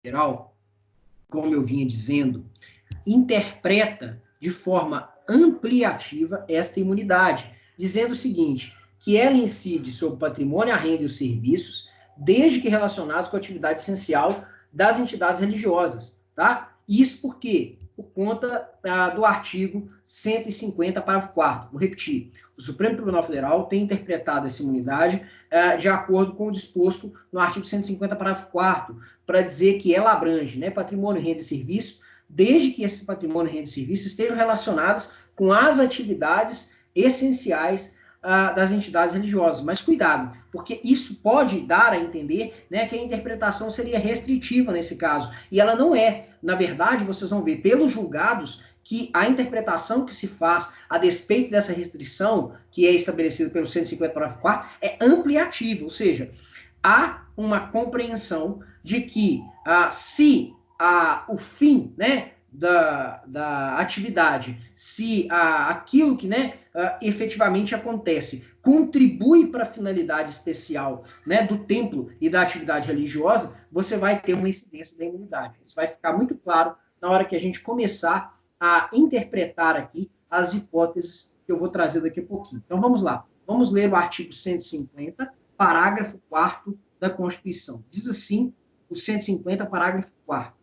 Federal, como eu vinha dizendo, interpreta de forma ampliativa esta imunidade, dizendo o seguinte, que ela incide sobre o patrimônio, a renda e os serviços, desde que relacionados com a atividade essencial das entidades religiosas, tá? Isso por quê? Por conta do artigo 150, parágrafo 4º. Vou repetir. O Supremo Tribunal Federal tem interpretado essa imunidade de acordo com o disposto no artigo 150, parágrafo 4º, para dizer que ela abrange, né, patrimônio, renda e serviço, desde que esse patrimônio, renda e serviço estejam relacionados com as atividades essenciais das entidades religiosas. Mas cuidado, porque isso pode dar a entender, né, que a interpretação seria restritiva nesse caso. E ela não é. Na verdade, vocês vão ver pelos julgados que a interpretação que se faz a despeito dessa restrição, que é estabelecida pelo 150, parágrafo 4º, é ampliativa. Ou seja, há uma compreensão de que se o fim, né, da atividade, se aquilo que, né, efetivamente acontece contribui para a finalidade especial, né, do templo e da atividade religiosa, você vai ter uma incidência da imunidade. Isso vai ficar muito claro na hora que a gente começar a interpretar aqui as hipóteses que eu vou trazer daqui a pouquinho. Então vamos lá. Vamos ler o artigo 150, parágrafo 4º da Constituição. Diz assim, o 150, parágrafo 4º.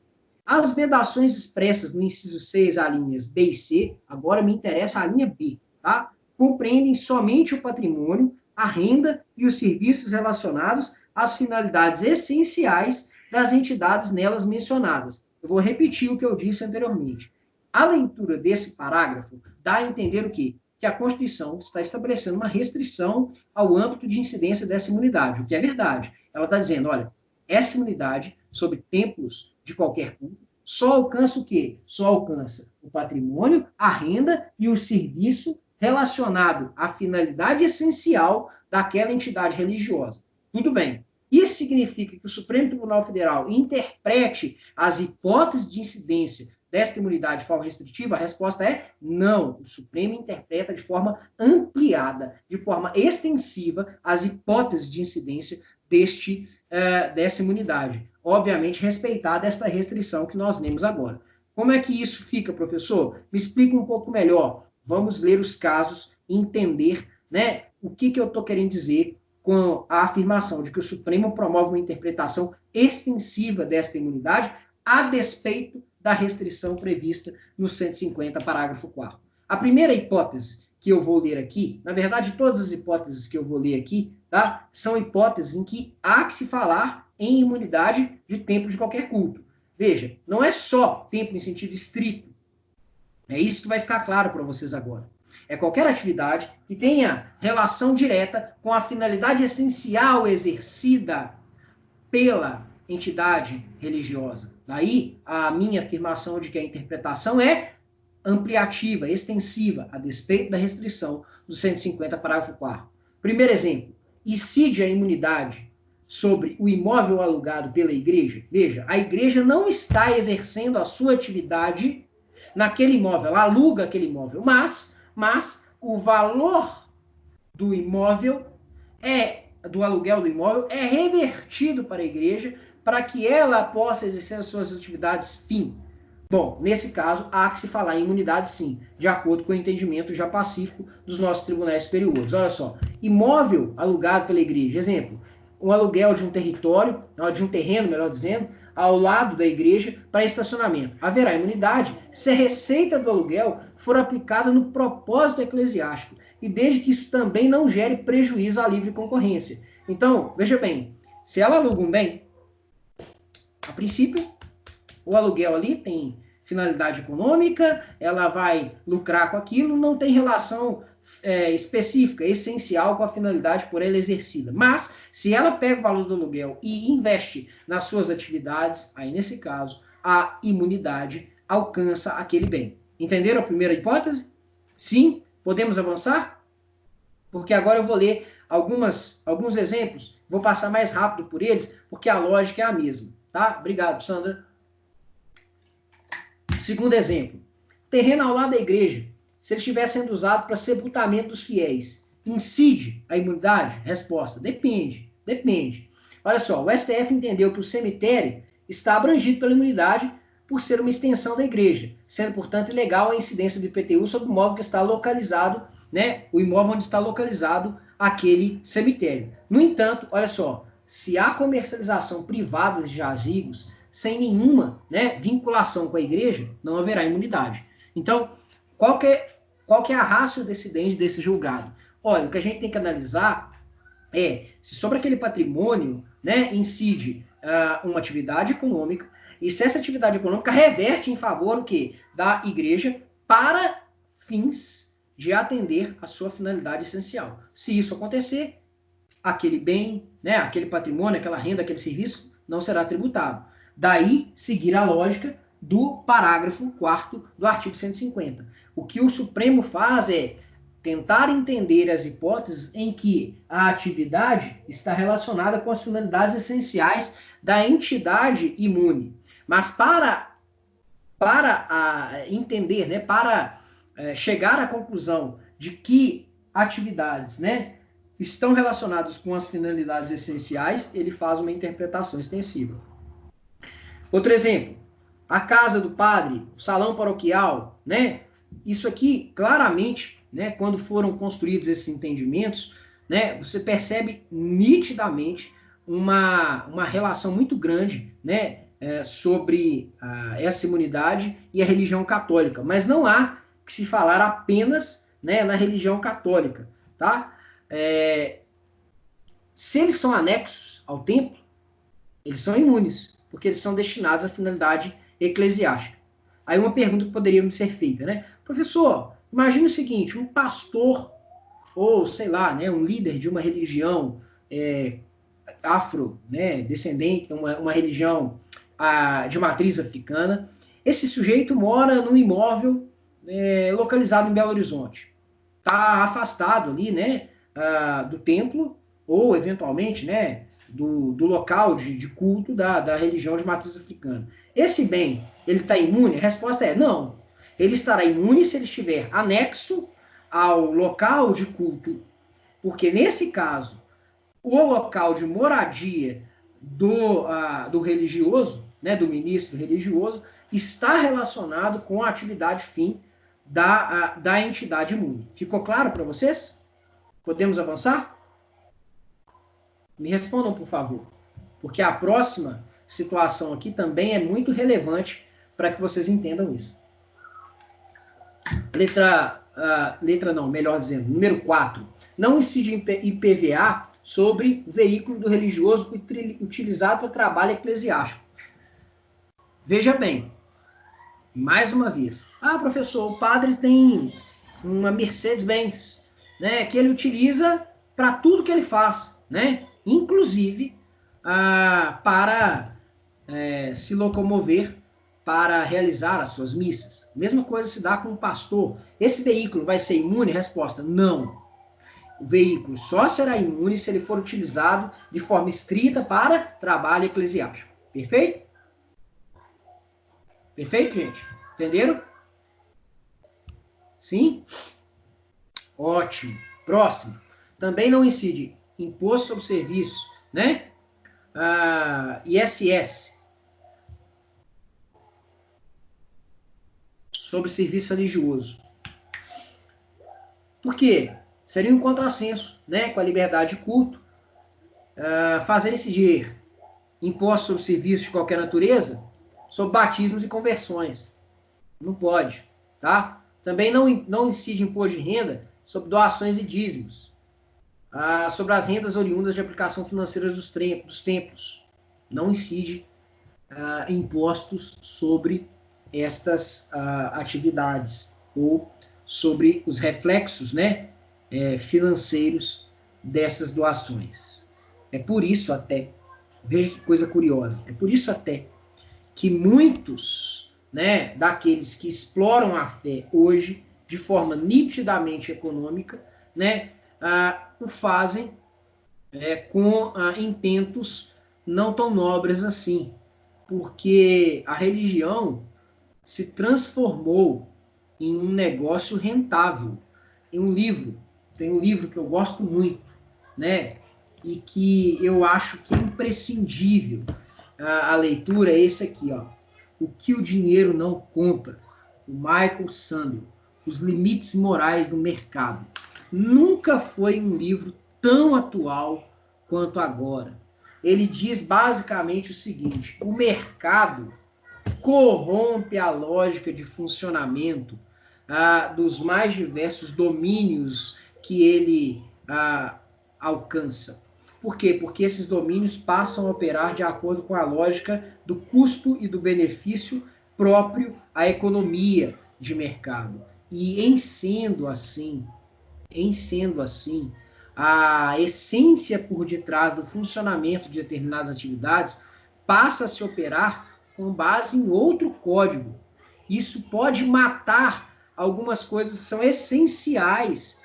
As vedações expressas no inciso 6, alíneas B e C, agora me interessa a linha B, tá? Compreendem somente o patrimônio, a renda e os serviços relacionados às finalidades essenciais das entidades nelas mencionadas. Eu vou repetir o que eu disse anteriormente. A leitura desse parágrafo dá a entender o quê? Que a Constituição está estabelecendo uma restrição ao âmbito de incidência dessa imunidade, o que é verdade. Ela está dizendo, olha, essa imunidade sobre templos de qualquer culto só alcança o quê? Só alcança o patrimônio, a renda e o serviço relacionado à finalidade essencial daquela entidade religiosa. Tudo bem. Isso significa que o Supremo Tribunal Federal interprete as hipóteses de incidência desta imunidade de forma restritiva? A resposta é não. O Supremo interpreta de forma ampliada, de forma extensiva, as hipóteses de incidência dessa imunidade. Obviamente, respeitada esta restrição que nós lemos agora. Como é que isso fica, professor? Me explica um pouco melhor. Vamos ler os casos e entender, né, o que eu estou querendo dizer com a afirmação de que o Supremo promove uma interpretação extensiva desta imunidade a despeito da restrição prevista no 150, parágrafo 4º. A primeira hipótese que eu vou ler aqui, na verdade, todas as hipóteses que eu vou ler aqui, tá, são hipóteses em que há que se falar em imunidade de templo de qualquer culto. Veja, não é só templo em sentido estrito. É isso que vai ficar claro para vocês agora. É qualquer atividade que tenha relação direta com a finalidade essencial exercida pela entidade religiosa. Daí a minha afirmação de que a interpretação é ampliativa, extensiva, a despeito da restrição do 150, parágrafo 4º. Primeiro exemplo, incide a imunidade sobre o imóvel alugado pela igreja. Veja, a igreja não está exercendo a sua atividade naquele imóvel, ela aluga aquele imóvel, mas o valor do imóvel do aluguel do imóvel é revertido para a igreja para que ela possa exercer as suas atividades fim. Bom, nesse caso, há que se falar em imunidade, sim, de acordo com o entendimento já pacífico dos nossos tribunais superiores. Olha só, imóvel alugado pela igreja, exemplo, um aluguel de um território, de um terreno, melhor dizendo, ao lado da igreja para estacionamento. Haverá imunidade se a receita do aluguel for aplicada no propósito eclesiástico e desde que isso também não gere prejuízo à livre concorrência. Então, veja bem, se ela aluga um bem, a princípio, o aluguel ali tem finalidade econômica, ela vai lucrar com aquilo, não tem relação específica, essencial com a finalidade por ela exercida. Mas, se ela pega o valor do aluguel e investe nas suas atividades, aí nesse caso, a imunidade alcança aquele bem. Entenderam a primeira hipótese? Sim? Podemos avançar? Porque agora eu vou ler alguns exemplos, vou passar mais rápido por eles, porque a lógica é a mesma. Tá? Obrigado, Sandra. Segundo exemplo, terreno ao lado da igreja, se ele estiver sendo usado para sepultamento dos fiéis, incide a imunidade? Resposta, depende. Olha só, o STF entendeu que o cemitério está abrangido pela imunidade por ser uma extensão da igreja, sendo, portanto, ilegal a incidência do IPTU sobre o imóvel que está localizado, né, o imóvel onde está localizado aquele cemitério. No entanto, olha só, se há comercialização privada de jazigos sem nenhuma, né, vinculação com a igreja, não haverá imunidade. Então, qual que é a ratio decidente desse julgado? Olha, o que a gente tem que analisar é se sobre aquele patrimônio, né, incide uma atividade econômica, e se essa atividade econômica reverte em favor o quê? Da igreja para fins de atender a sua finalidade essencial. Se isso acontecer, aquele bem, né, aquele patrimônio, aquela renda, aquele serviço não será tributado. Daí seguir a lógica do parágrafo 4º do artigo 150. O que o Supremo faz é tentar entender as hipóteses em que a atividade está relacionada com as finalidades essenciais da entidade imune. Mas para entender, né, para chegar à conclusão de que atividades, né, estão relacionadas com as finalidades essenciais, ele faz uma interpretação extensiva. Outro exemplo, a casa do padre, o salão paroquial, né? Isso aqui, claramente, né, quando foram construídos esses entendimentos, né, você percebe nitidamente uma relação muito grande, né, sobre essa imunidade e a religião católica. Mas não há que se falar apenas, né, na religião católica, tá? Se eles são anexos ao templo, eles são imunes, porque eles são destinados à finalidade eclesiástica. Aí uma pergunta que poderia ser feita, né? Professor, imagine o seguinte, um pastor, ou sei lá, né, um líder de uma religião afro, né, descendente, uma religião de matriz africana, esse sujeito mora num imóvel localizado em Belo Horizonte. Está afastado ali, né, do templo, ou eventualmente, né, do local de culto da religião de matriz africana. Esse bem, ele está imune? A resposta é não. Ele estará imune se ele estiver anexo ao local de culto, porque nesse caso, o local de moradia do religioso, né, do ministro religioso, está relacionado com a atividade fim da entidade imune. Ficou claro para vocês? Podemos avançar? Me respondam, por favor, porque a próxima situação aqui também é muito relevante para que vocês entendam isso. Melhor dizendo, número 4. Não incide IPVA sobre o veículo do religioso utilizado para trabalho eclesiástico. Veja bem, mais uma vez. Professor, o padre tem uma Mercedes-Benz, né, que ele utiliza para tudo que ele faz, né? Inclusive para se locomover para realizar as suas missas. Mesma coisa se dá com o pastor. Esse veículo vai ser imune? Resposta, não. O veículo só será imune se ele for utilizado de forma estrita para trabalho eclesiástico. Perfeito? Perfeito, gente? Entenderam? Sim? Ótimo. Próximo. Também não incide imposto sobre serviço, né? ISS. Sobre serviço religioso. Por quê? Seria um contrassenso, né, com a liberdade de culto. Fazer incidir imposto sobre serviços de qualquer natureza sobre batismos e conversões. Não pode, tá? Também não incide imposto de renda sobre doações e dízimos. Sobre as rendas oriundas de aplicação financeira dos templos. Não incide impostos sobre estas atividades ou sobre os reflexos, né, financeiros dessas doações. É por isso até, veja que coisa curiosa, é por isso até que muitos, né, daqueles que exploram a fé hoje de forma nitidamente econômica, né, o fazem com intentos não tão nobres assim, porque a religião se transformou em um negócio rentável. Tem um livro que eu gosto muito, né, e que eu acho que é imprescindível a leitura é esse aqui, ó. O que o dinheiro não compra, o Michael Sandel, Os Limites Morais do Mercado. Nunca foi um livro tão atual quanto agora. Ele diz basicamente o seguinte: o mercado corrompe a lógica de funcionamento dos mais diversos domínios que ele alcança. Por quê? Porque esses domínios passam a operar de acordo com a lógica do custo e do benefício próprio à economia de mercado. E em sendo assim, a essência por detrás do funcionamento de determinadas atividades passa a se operar com base em outro código. Isso pode matar algumas coisas que são essenciais,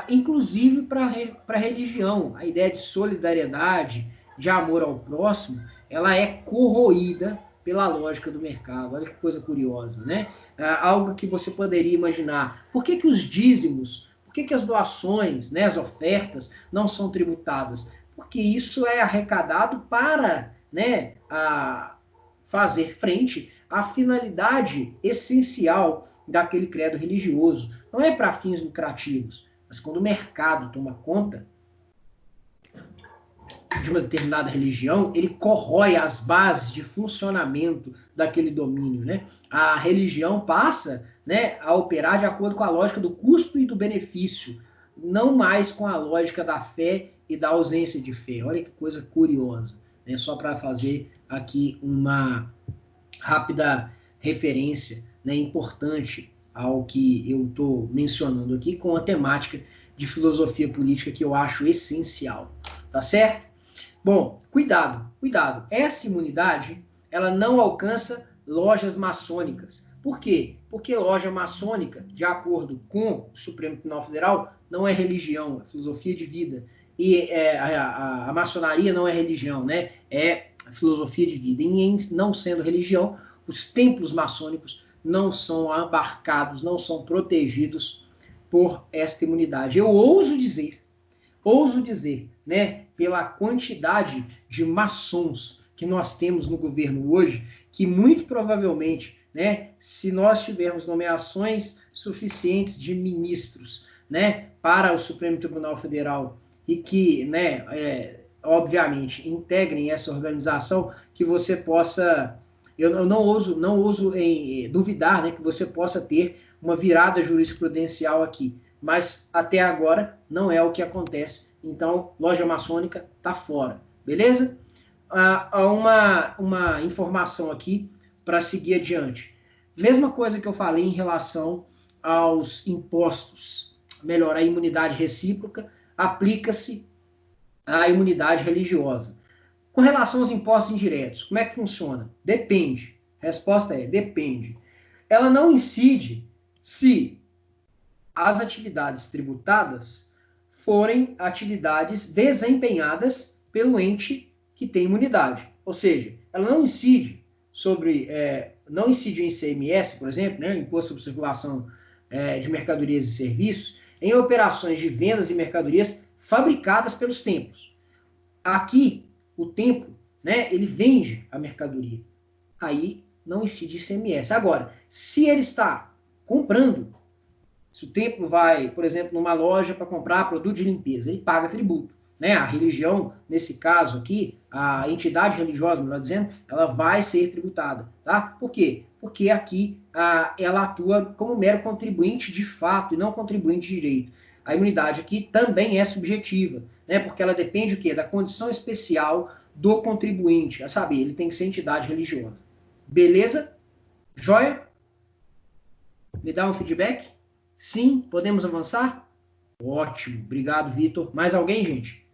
inclusive para a religião. A ideia de solidariedade, de amor ao próximo, ela é corroída pela lógica do mercado. Olha que coisa curiosa, né? Algo que você poderia imaginar. Por que os dízimos, por que as doações, né, as ofertas não são tributadas? Porque isso é arrecadado para, né, fazer frente à finalidade essencial daquele credo religioso. Não é para fins lucrativos, mas quando o mercado toma conta de uma determinada religião, ele corrói as bases de funcionamento daquele domínio, né? A religião passa, né, a operar de acordo com a lógica do custo e do benefício, não mais com a lógica da fé e da ausência de fé. Olha que coisa curiosa, né? Só para fazer aqui uma rápida referência, né, importante ao que eu estou mencionando aqui, com a temática de filosofia política que eu acho essencial. Tá certo? Bom, cuidado. Essa imunidade, ela não alcança lojas maçônicas. Por quê? Porque loja maçônica, de acordo com o Supremo Tribunal Federal, não é religião, é filosofia de vida. E a maçonaria não é religião, né? É filosofia de vida. E em não sendo religião, os templos maçônicos não são abarcados, não são protegidos por esta imunidade. Eu ouso dizer, né, pela quantidade de maçons que nós temos no governo hoje, que muito provavelmente, né, se nós tivermos nomeações suficientes de ministros, né, para o Supremo Tribunal Federal e que, né, obviamente, integrem essa organização, que você possa, eu não ouso duvidar, né, que você possa ter uma virada jurisprudencial aqui, mas até agora não é o que acontece. Então, loja maçônica está fora, beleza? Uma informação aqui para seguir adiante. Mesma coisa que eu falei em relação aos impostos, melhor, a imunidade recíproca, aplica-se à imunidade religiosa. Com relação aos impostos indiretos, como é que funciona? Depende. A resposta é: depende. Ela não incide se as atividades tributadas forem atividades desempenhadas pelo ente que tem imunidade. Ou seja, ela não incide sobre, não incide o ICMS, por exemplo, né, Imposto sobre Circulação de Mercadorias e Serviços, em operações de vendas e mercadorias fabricadas pelos templos. Aqui, o templo, né, ele vende a mercadoria. Aí não incide ICMS. Agora, se ele está comprando, se o templo vai, por exemplo, numa loja para comprar produto de limpeza, ele paga tributo, né? A religião, nesse caso aqui, a entidade religiosa, melhor dizendo, ela vai ser tributada, tá? Por quê? Porque aqui ela atua como mero contribuinte de fato e não contribuinte de direito. A imunidade aqui também é subjetiva, né? Porque ela depende do quê? Da condição especial do contribuinte, a saber, ele tem que ser entidade religiosa. Beleza? Joia? Me dá um feedback? Sim, podemos avançar? Ótimo, obrigado, Vitor. Mais alguém, gente?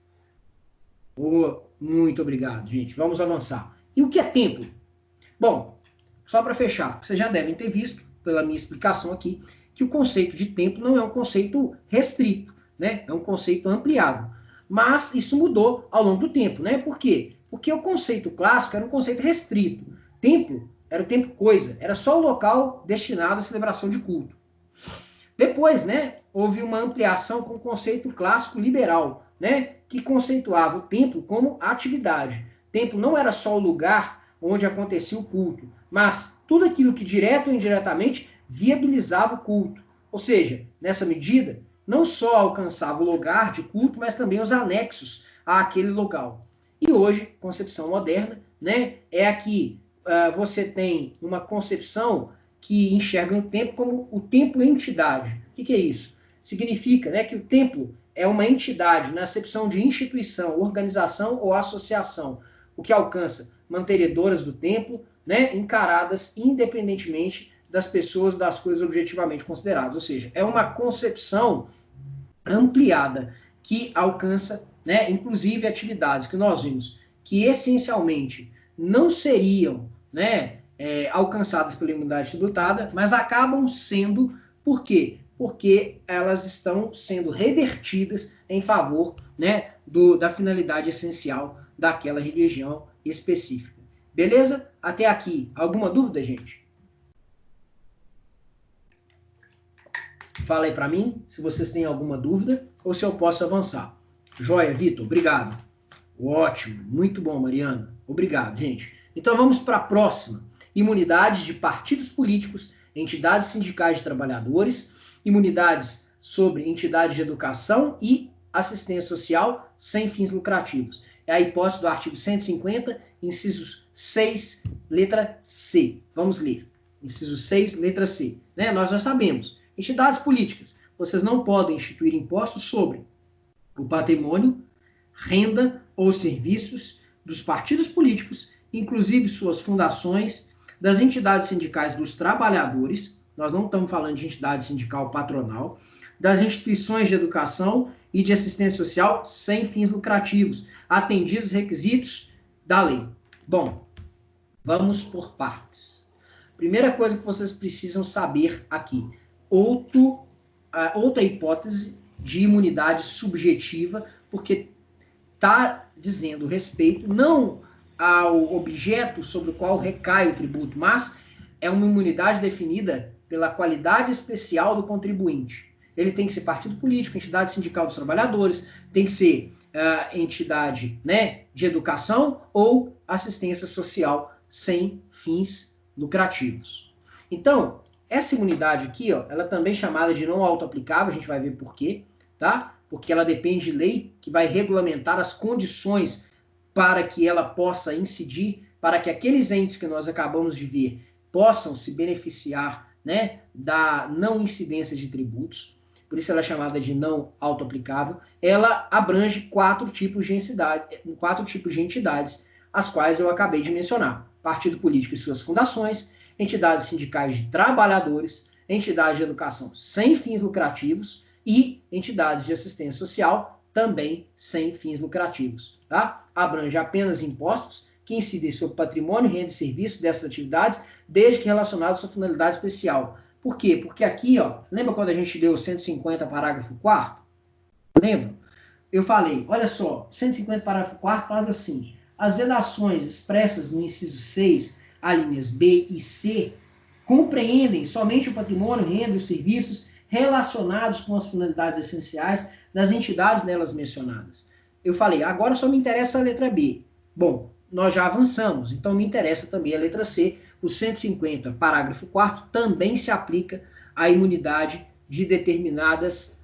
Muito obrigado, gente. Vamos avançar. E o que é templo? Bom, só para fechar, vocês já devem ter visto, pela minha explicação aqui, que o conceito de templo não é um conceito restrito, né? É um conceito ampliado. Mas isso mudou ao longo do tempo, né? Por quê? Porque o conceito clássico era um conceito restrito. Templo era o templo coisa, era só o local destinado à celebração de culto. Depois, né, houve uma ampliação com o conceito clássico liberal, né, que conceituava o templo como atividade. Templo não era só o lugar onde acontecia o culto, mas tudo aquilo que direto ou indiretamente viabilizava o culto. Ou seja, nessa medida, não só alcançava o lugar de culto, mas também os anexos àquele local. E hoje, concepção moderna, né, é a que você tem uma concepção que enxerga o templo como o templo entidade. O que é isso? Significa, né, que o templo é uma entidade na acepção de instituição, organização ou associação, o que alcança mantenedoras do templo, né, encaradas independentemente das pessoas, das coisas objetivamente consideradas. Ou seja, é uma concepção ampliada que alcança, né, inclusive atividades que nós vimos que essencialmente não seriam, né, alcançadas pela imunidade tributada, mas acabam sendo, por quê? Porque elas estão sendo revertidas em favor, né, da finalidade essencial daquela religião específica. Beleza? Até aqui. Alguma dúvida, gente? Fala aí para mim se vocês têm alguma dúvida ou se eu posso avançar. Joia, Vitor, obrigado. Ótimo, muito bom, Mariana. Obrigado, gente. Então vamos para a próxima. Imunidades de partidos políticos, entidades sindicais de trabalhadores, imunidades sobre entidades de educação e assistência social sem fins lucrativos. É a hipótese do artigo 150, inciso 6, letra C. Vamos ler. Inciso 6, letra C. Né? Nós já sabemos. Entidades políticas. Vocês não podem instituir impostos sobre o patrimônio, renda ou serviços dos partidos políticos, inclusive suas fundações, das entidades sindicais dos trabalhadores, nós não estamos falando de entidade sindical patronal, das instituições de educação e de assistência social sem fins lucrativos, atendidos os requisitos da lei. Bom, vamos por partes. Primeira coisa que vocês precisam saber aqui, outra hipótese de imunidade subjetiva, porque está dizendo respeito não ao objeto sobre o qual recai o tributo, mas é uma imunidade definida pela qualidade especial do contribuinte. Ele tem que ser partido político, entidade sindical dos trabalhadores, tem que ser entidade, né, de educação ou assistência social sem fins lucrativos. Então, essa imunidade aqui, ó, ela também é chamada de não autoaplicável, a gente vai ver por quê, tá? Porque ela depende de lei que vai regulamentar as condições para que ela possa incidir, para que aqueles entes que nós acabamos de ver possam se beneficiar, né, da não incidência de tributos. Por isso ela é chamada de não autoaplicável. Ela abrange quatro tipos de entidades, as quais eu acabei de mencionar. Partido político e suas fundações, entidades sindicais de trabalhadores, entidades de educação sem fins lucrativos e entidades de assistência social também sem fins lucrativos. Tá? Abrange apenas impostos que incidem sobre patrimônio, renda e serviço dessas atividades, desde que relacionados à sua finalidade especial. Por quê? Porque aqui, ó, lembra quando a gente deu o 150, parágrafo 4º? Lembra? Eu falei, olha só, 150, parágrafo 4º faz assim, as vedações expressas no inciso 6, alíneas B e C, compreendem somente o patrimônio, renda e os serviços relacionados com as finalidades essenciais das entidades nelas mencionadas. Eu falei, agora só me interessa a letra B. Bom, nós já avançamos, então me interessa também a letra C. O 150, parágrafo 4º, também se aplica à imunidade de determinadas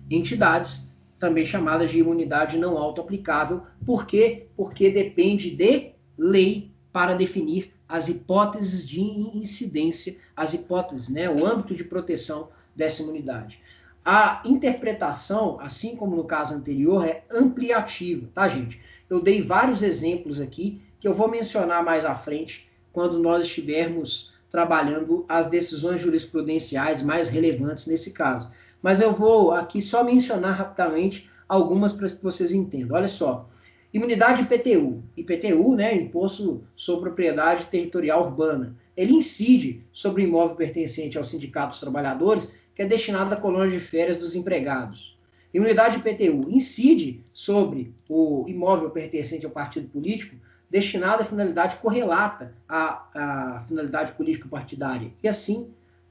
entidades, também chamadas de imunidade não autoaplicável. Por quê? Porque depende de lei para definir as hipóteses de incidência, as hipóteses, né, o âmbito de proteção dessa imunidade. A interpretação, assim como no caso anterior, é ampliativa, tá, gente? Eu dei vários exemplos aqui que eu vou mencionar mais à frente, quando nós estivermos trabalhando as decisões jurisprudenciais mais relevantes nesse caso. Mas eu vou aqui só mencionar rapidamente algumas para que vocês entendam. Olha só, imunidade IPTU. IPTU, né, Imposto sobre Propriedade Territorial Urbana. Ele incide sobre o imóvel pertencente ao Sindicato dos Trabalhadores, que é destinado à colônia de férias dos empregados. Imunidade IPTU incide sobre o imóvel pertencente ao partido político, destinado à finalidade correlata à finalidade político-partidária. E assim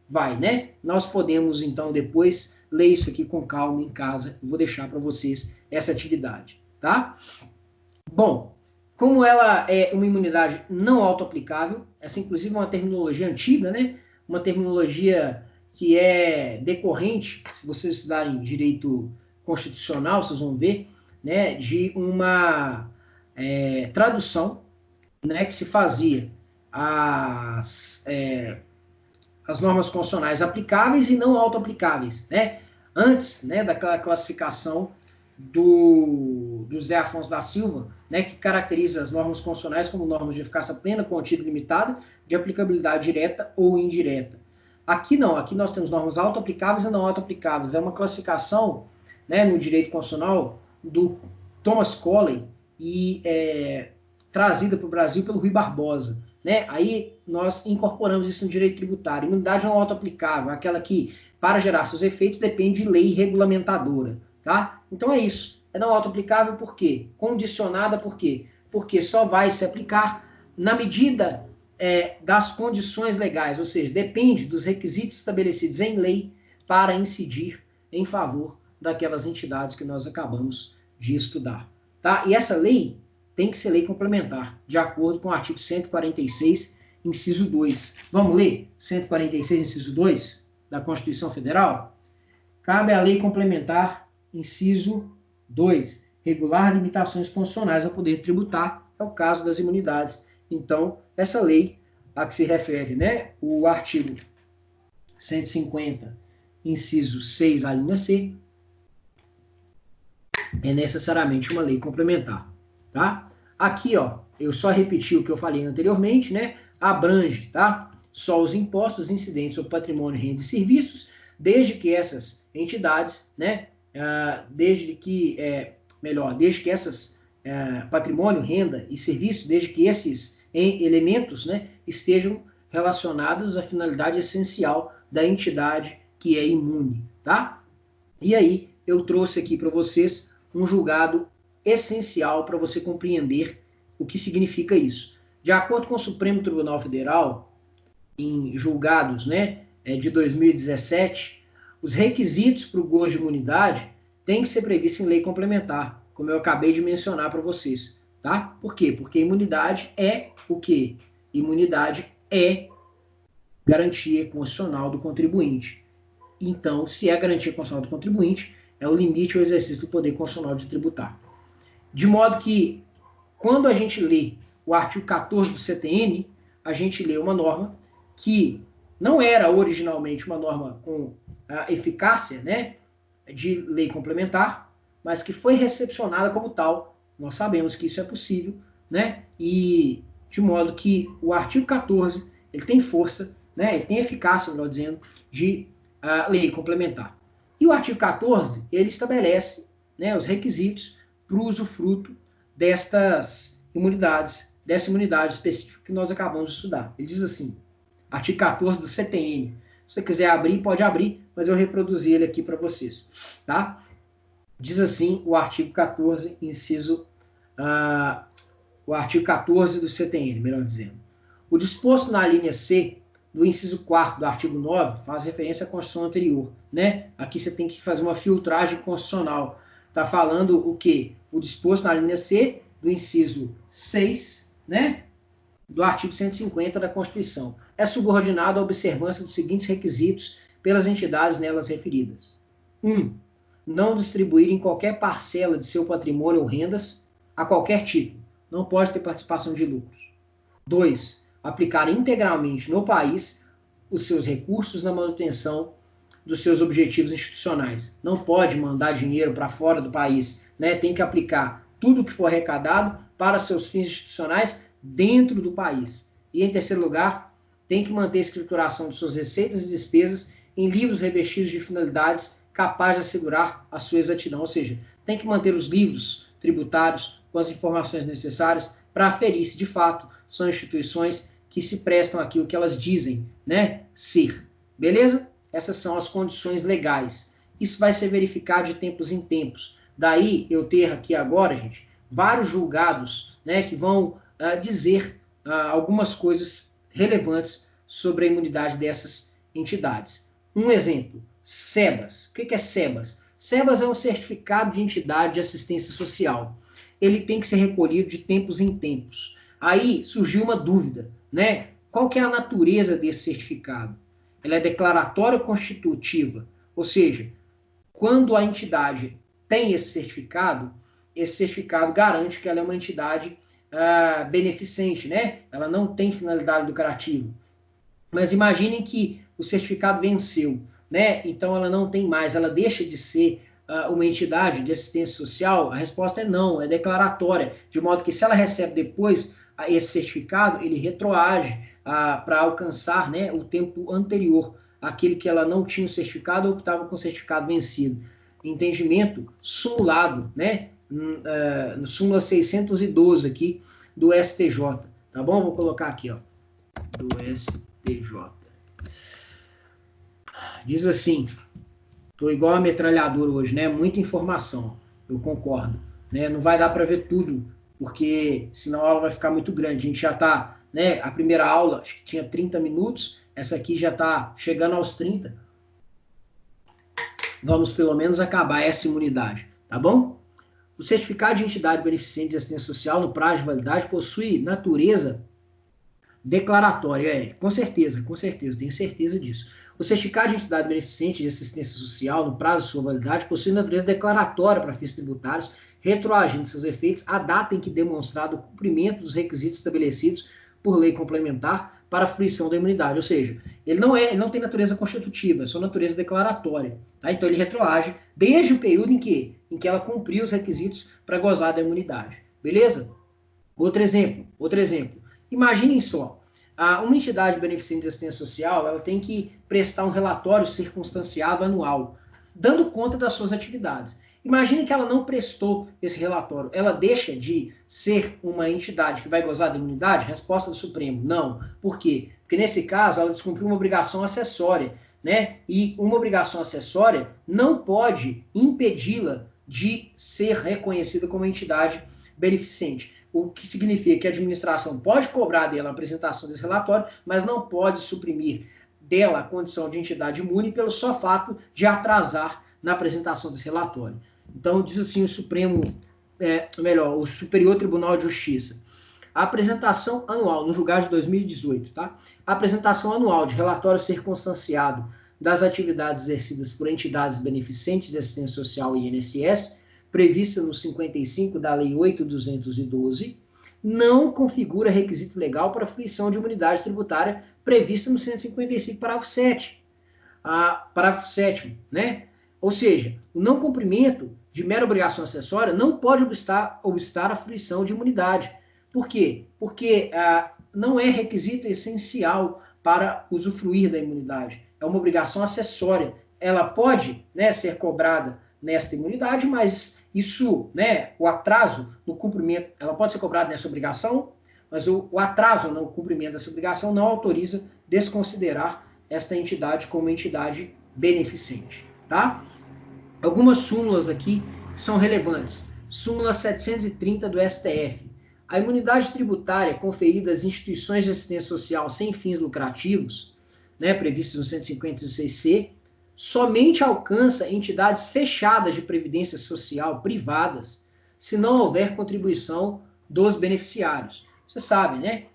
vai, né? Nós podemos, então, depois ler isso aqui com calma em casa. Eu vou deixar para vocês essa atividade, tá? Bom, Como ela é uma imunidade não autoaplicável, essa inclusive é uma terminologia antiga, né? Uma terminologia que é decorrente, se vocês estudarem direito constitucional, vocês vão ver, né, de uma tradução, né, que se fazia as normas constitucionais aplicáveis e não autoaplicáveis, né? Antes, né, daquela classificação do José Afonso da Silva, né, que caracteriza as normas constitucionais como normas de eficácia plena, contida e limitada, de aplicabilidade direta ou indireta. Aqui não, aqui nós temos normas autoaplicáveis e não autoaplicáveis. É uma classificação, né, no direito constitucional do Thomas Colley e trazida para o Brasil pelo Rui Barbosa. Né? Aí nós incorporamos isso no direito tributário. Imunidade não autoaplicável, aquela que, para gerar seus efeitos, depende de lei regulamentadora. Tá? Então é isso. É não autoaplicável por quê? Condicionada por quê? Porque só vai se aplicar na medida das condições legais, ou seja, depende dos requisitos estabelecidos em lei para incidir em favor daquelas entidades que nós acabamos de estudar. Tá? E essa lei tem que ser lei complementar, de acordo com o artigo 146, inciso 2. Vamos ler? 146, inciso 2 da Constituição Federal? Cabe à lei complementar, inciso 2, regular limitações constitucionais ao poder tributar, é o caso das imunidades. Então, essa lei a que se refere, né, o artigo 150, inciso 6, a linha C, é necessariamente uma lei complementar, tá? Aqui, ó, eu só repeti o que eu falei anteriormente, né? Abrange, tá? Só os impostos incidentes sobre patrimônio, renda e serviços, desde que essas entidades, né? Desde que essas patrimônio, renda e serviços, desde que esses elementos, né, estejam relacionados à finalidade essencial da entidade que é imune, tá? E aí eu trouxe aqui para vocês um julgado essencial para você compreender o que significa isso. De acordo com o Supremo Tribunal Federal, em julgados, né, de 2017, os requisitos para o gozo de imunidade têm que ser previstos em lei complementar, como eu acabei de mencionar para vocês. Tá? Por quê? Porque imunidade é o quê? Imunidade é garantia constitucional do contribuinte. Então, se é garantia constitucional do contribuinte, é o limite ao exercício do poder constitucional de tributar. De modo que, quando a gente lê o artigo 14 do CTN, a gente lê uma norma que não era originalmente uma norma com a eficácia, né, de lei complementar, mas que foi recepcionada como tal. Nós sabemos que isso é possível, né, e de modo que o artigo 14 ele tem força, né, ele tem eficácia, melhor dizendo, de lei complementar. E o artigo 14 ele estabelece, né, os requisitos para o usufruto destas imunidades, dessa imunidade específica que nós acabamos de estudar. Ele diz assim, artigo 14 do CTN. Se você quiser abrir, pode abrir, mas eu reproduzi ele aqui para vocês. Tá? Diz assim o artigo 14, inciso... o artigo 14 do CTN, melhor dizendo. O disposto na linha C do inciso 4º do artigo 9 faz referência à Constituição anterior. Né? Aqui você tem que fazer uma filtragem constitucional. Está falando o quê? O disposto na linha C do inciso 6, né, do artigo 150 da Constituição. É subordinado à observância dos seguintes requisitos pelas entidades nelas referidas. 1. Não distribuir em qualquer parcela de seu patrimônio ou rendas a qualquer tipo. Não pode ter participação de lucros. 2. Aplicar integralmente no país os seus recursos na manutenção dos seus objetivos institucionais. Não pode mandar dinheiro para fora do país, né? Tem que aplicar tudo que for arrecadado para seus fins institucionais dentro do país. E, em terceiro lugar, tem que manter a escrituração de suas receitas e despesas em livros revestidos de finalidades capazes de assegurar a sua exatidão. Ou seja, tem que manter os livros tributários com as informações necessárias para aferir se, de fato, são instituições que se prestam àquilo que elas dizem, né, ser. Beleza? Essas são as condições legais. Isso vai ser verificado de tempos em tempos. Daí eu ter aqui agora, gente, vários julgados, né, que vão dizer algumas coisas relevantes sobre a imunidade dessas entidades. Um exemplo, SEBAS. O que é SEBAS? SEBAS é um certificado de entidade de assistência social. ele tem que ser recolhido de tempos em tempos. Aí surgiu uma dúvida, né? Qual que é a natureza desse certificado? Ela é declaratória ou constitutiva? Ou seja, quando a entidade tem esse certificado garante que ela é uma entidade beneficente, né? Ela não tem finalidade lucrativa. Mas imaginem que o certificado venceu, né? Então ela não tem mais, ela deixa de ser uma entidade de assistência social. A resposta é não, é declaratória, de modo que se ela recebe depois esse certificado, ele retroage para alcançar, né, o tempo anterior, aquele que ela não tinha o certificado ou que estava com o certificado vencido. Entendimento sumulado, né? No súmula 612 aqui do STJ, tá bom? Vou colocar aqui, ó, do STJ. Diz assim, tô igual a metralhadora hoje, né? Muita informação, eu concordo, né? Não vai dar para ver tudo, porque senão a aula vai ficar muito grande. A gente já tá, né? A primeira aula acho que tinha 30 minutos, essa aqui já tá chegando aos 30. Vamos pelo menos acabar essa imunidade, tá bom? O certificado de entidade beneficente de assistência social no prazo de validade possui natureza declaratória, com certeza, tenho certeza disso. O certificado de entidade beneficente de assistência social no prazo de sua validade possui natureza declaratória para fins tributários, retroagindo seus efeitos à data em que demonstrado o cumprimento dos requisitos estabelecidos por lei complementar para a fruição da imunidade. Ou seja, ele não tem natureza constitutiva, é só natureza declaratória. Tá? Então ele retroage desde o período em que ela cumpriu os requisitos para gozar da imunidade. Beleza? Outro exemplo. Imaginem só, uma entidade beneficente de assistência social, ela tem que prestar um relatório circunstanciado anual, dando conta das suas atividades. Imagine que ela não prestou esse relatório. Ela deixa de ser uma entidade que vai gozar da imunidade? Resposta do Supremo, não. Por quê? Porque nesse caso ela descumpriu uma obrigação acessória, né? E uma obrigação acessória não pode impedi-la de ser reconhecida como entidade beneficente. O que significa que a administração pode cobrar dela a apresentação desse relatório, mas não pode suprimir dela a condição de entidade imune pelo só fato de atrasar na apresentação desse relatório. Então, diz assim o o Superior Tribunal de Justiça. A apresentação anual, no julgado de 2018, tá? A apresentação anual de relatório circunstanciado das atividades exercidas por entidades beneficentes de assistência social e INSS, prevista no 55 da Lei 8.212, não configura requisito legal para a fruição de imunidade tributária prevista no 155, parágrafo 7. Parágrafo 7º, né? Ou seja, o não cumprimento de mera obrigação acessória não pode obstar a fruição de imunidade. Por quê? Porque não é requisito essencial para usufruir da imunidade. É uma obrigação acessória. Ela pode, né, ser cobrada nesta imunidade, mas isso, né, o atraso no cumprimento, ela pode ser cobrada nessa obrigação, mas o atraso no cumprimento dessa obrigação não autoriza desconsiderar esta entidade como entidade beneficente, tá? Algumas súmulas aqui são relevantes. Súmula 730 do STF. A imunidade tributária conferida às instituições de assistência social sem fins lucrativos, né, prevista no 156C, somente alcança entidades fechadas de previdência social privadas, se não houver contribuição dos beneficiários. Você sabe, né?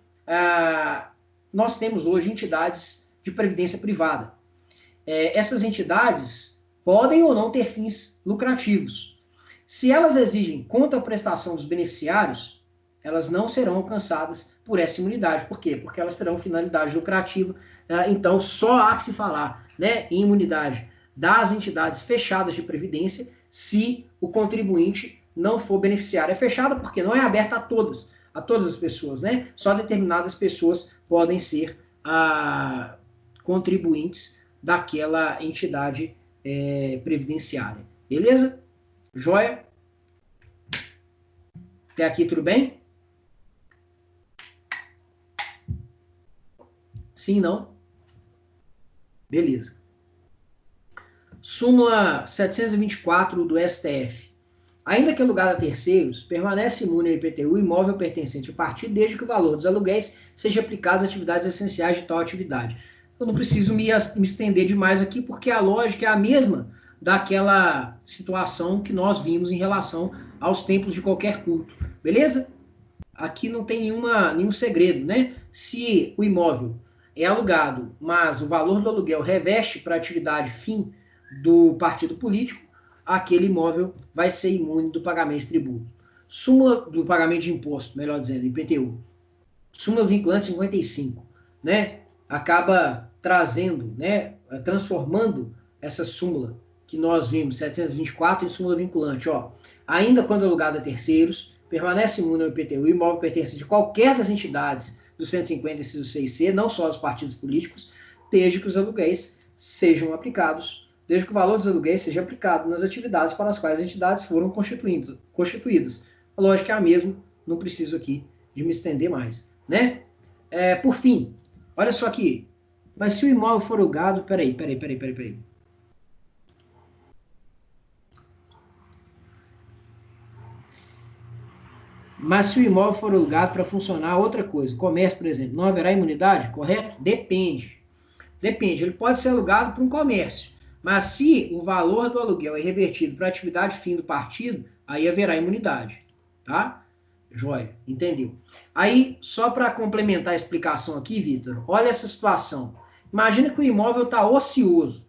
Nós temos hoje entidades de previdência privada. Essas entidades podem ou não ter fins lucrativos. Se elas exigem contraprestação dos beneficiários, elas não serão alcançadas por essa imunidade. Por quê? Porque elas terão finalidade lucrativa. Então, só há que se falar, né, em imunidade das entidades fechadas de previdência se o contribuinte não for beneficiário. É fechada porque não é aberta a todas as pessoas, né? Só determinadas pessoas podem ser contribuintes daquela entidade previdenciária. Beleza? Joia? Até aqui tudo bem? Sim, não? Beleza. Súmula 724 do STF. Ainda que alugado a terceiros, permanece imune ao IPTU imóvel pertencente ao partido desde que o valor dos aluguéis seja aplicado às atividades essenciais de tal atividade. Eu não preciso me estender demais aqui, porque a lógica é a mesma daquela situação que nós vimos em relação aos templos de qualquer culto, beleza? Aqui não tem nenhum segredo, né? Se o imóvel é alugado, mas o valor do aluguel reveste para a atividade fim do partido político, aquele imóvel vai ser imune do pagamento de tributo. Súmula do pagamento de imposto, melhor dizendo, IPTU. Súmula vinculante 55, né? Acaba trazendo, né? Transformando essa súmula que nós vimos, 724, em súmula vinculante, ó. Ainda quando alugado a terceiros, permanece imune ao IPTU, o imóvel pertence de qualquer das entidades do 150 inciso 6C, não só aos partidos políticos, desde que os aluguéis sejam aplicados, desde que o valor dos aluguéis seja aplicado nas atividades para as quais as entidades foram constituídas. A lógica é a mesma, não preciso aqui de me estender mais, né? Por fim, olha só aqui, mas se o imóvel for alugado, peraí. Mas se o imóvel for alugado para funcionar outra coisa, comércio, por exemplo, não haverá imunidade, correto? Depende. Depende, ele pode ser alugado para um comércio, mas se o valor do aluguel é revertido para a atividade fim do partido, aí haverá imunidade, tá? Joia, entendeu? Aí, só para complementar a explicação aqui, Vitor, olha essa situação. Imagina que o imóvel está ocioso.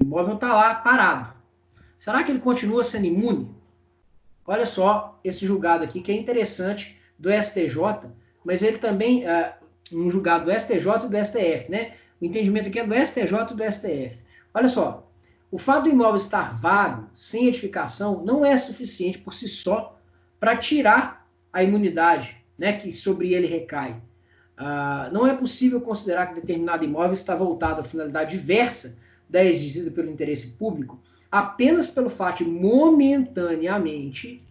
O imóvel está lá parado. Será que ele continua sendo imune? Olha só esse julgado aqui, que é interessante, do STJ, mas ele também, um julgado do STJ e do STF, né? O entendimento aqui é do STJ e do STF. Olha só, o fato do imóvel estar vago, sem edificação, não é suficiente por si só para tirar a imunidade, né, que sobre ele recai. Não é possível considerar que determinado imóvel está voltado a finalidade diversa da exigida pelo interesse público apenas pelo fato de momentaneamente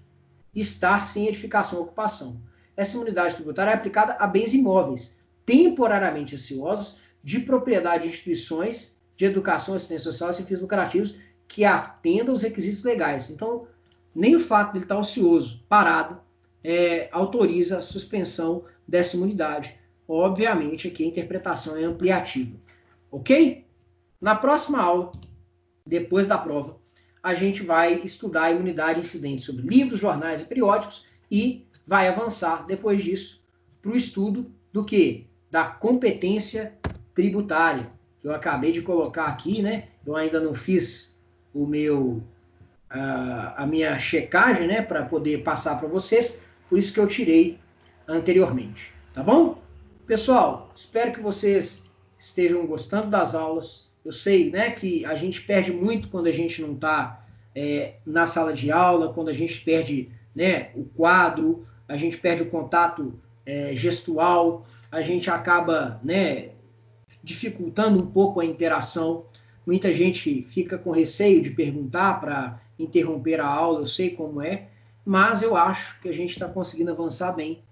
estar sem edificação ou ocupação. Essa imunidade tributária é aplicada a bens imóveis temporariamente ociosos de propriedade de instituições de educação, assistência social e sem fins lucrativos que atendam os requisitos legais. Então, nem o fato de ele estar ocioso, parado, autoriza a suspensão dessa imunidade. Obviamente, aqui a interpretação é ampliativa. Ok? Na próxima aula, depois da prova, a gente vai estudar a imunidade incidente sobre livros, jornais e periódicos e vai avançar, depois disso, para o estudo do quê? Da competência tributária, que eu acabei de colocar aqui, né? Eu ainda não fiz a minha checagem, né, para poder passar para vocês, por isso que eu tirei anteriormente, tá bom? Pessoal, espero que vocês estejam gostando das aulas. Eu sei, né, que a gente perde muito quando a gente não está na sala de aula, quando a gente perde, né, o quadro, a gente perde o contato gestual, a gente acaba, né, dificultando um pouco a interação. Muita gente fica com receio de perguntar para interromper a aula, eu sei como é, mas eu acho que a gente está conseguindo avançar bem.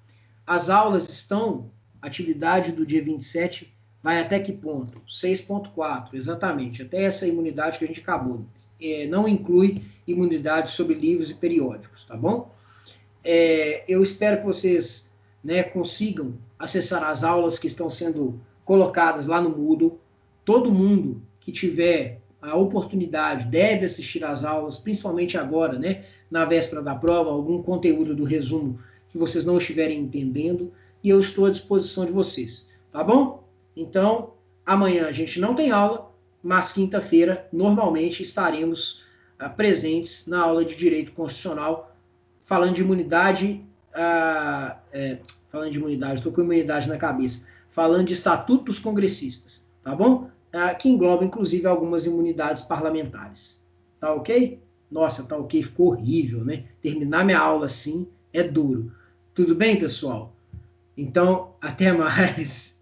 As aulas estão, atividade do dia 27, vai até que ponto? 6.4, exatamente, até essa imunidade que a gente acabou. Não inclui imunidade sobre livros e periódicos, tá bom? Eu espero que vocês, né, consigam acessar as aulas que estão sendo colocadas lá no Moodle. Todo mundo que tiver a oportunidade deve assistir às aulas, principalmente agora, né, na véspera da prova, algum conteúdo do resumo que vocês não estiverem entendendo, e eu estou à disposição de vocês, tá bom? Então, amanhã a gente não tem aula, mas quinta-feira, normalmente, estaremos presentes na aula de Direito Constitucional, falando de imunidade, estou com imunidade na cabeça, falando de Estatuto dos Congressistas, tá bom? Que engloba, inclusive, algumas imunidades parlamentares. Tá ok? Nossa, tá ok, ficou horrível, né? Terminar minha aula assim é duro. Tudo bem, pessoal? Então, até mais.